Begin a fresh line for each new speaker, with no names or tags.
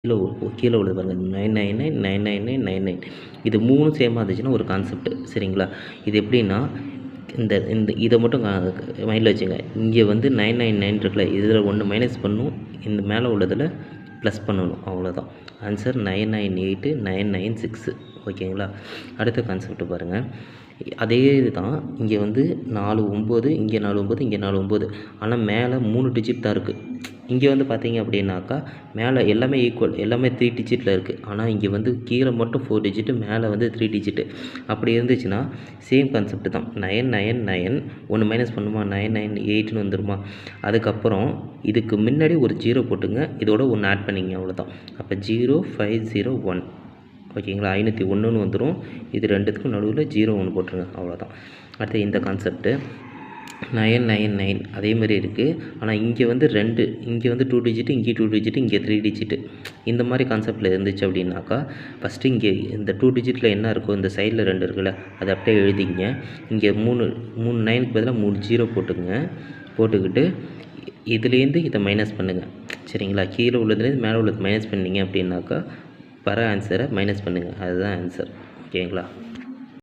கீழே உள்ளது பாருங்கள் 999 இது 3 சேமாக இருந்துச்சுன்னா ஒரு கான்செப்ட் சரிங்களா. இது எப்படின்னா இந்த இந்த இதை மட்டும் மைண்டில் வச்சுங்க. இங்கே வந்து 999 இருக்குல்ல, இதில் 1 மைனஸ் பண்ணணும், இந்த மேலே உள்ளதில் ப்ளஸ் பண்ணணும், அவ்வளோதான். ஆன்சர் 998996 ஓகேங்களா. அடுத்த கான்செப்ட் பாருங்கள். அதே இது தான் இங்கே வந்து 4 9 இங்கே 4 9 இங்கே 4 9, ஆனால் மேலே 3 டிஜிட் தான் இருக்குது. இங்கே வந்து பார்த்தீங்க அப்படின்னாக்கா மேலே எல்லாமே ஈக்குவல், எல்லாமே 3 டிஜிட்டில் இருக்குது. ஆனால் இங்கே வந்து கீழே மட்டும் 4 டிஜிட்டு, மேலே வந்து 3 டிஜிட்டு. அப்படி இருந்துச்சுன்னா சேம் கான்செப்ட் தான். 999 1 மைனஸ் பண்ணுமா, 998ன்னு வந்துடுமா. அதுக்கப்புறம் இதுக்கு முன்னாடி ஒரு 0 போட்டுங்க, இதோட 1 ஆட் பண்ணிங்க, அவ்வளோதான். அப்போ 0501 ஓகேங்களா. 501ன்னு வந்துடும். இது ரெண்டுத்துக்கும் நடுவில் 0 1 போட்டுருங்க, அவ்வளோதான். அடுத்து இந்த கான்செப்ட்டு 999 அதேமாதிரி இருக்குது. ஆனால் இங்கே வந்து இங்கே வந்து 2 டிஜிட்டு, இங்கே 2 டிஜிட்டு, இங்கே 3 டிஜிட்டு. இந்த மாதிரி கான்செப்டில் இருந்துச்சு அப்படின்னாக்கா ஃபஸ்ட்டு இங்கே இந்த 2 டிஜிட்டில் என்ன இருக்கோ இந்த சைடில் 2 இருக்குல்ல, அதை அப்படியே எழுதிங்க. இங்கே 3 9க்கு பதிலாக 3 0 போட்டுங்க. போட்டுக்கிட்டு இதுலேருந்து இதை மைனஸ் பண்ணுங்கள் சரிங்களா. கீழே உள்ளதுலேருந்து மேலே உள்ளது மைனஸ் பண்ணிங்க அப்படின்னாக்கா வர ஆன்சரை மைனஸ் பண்ணுங்கள், அதுதான் ஆன்சர் ஓகேங்களா.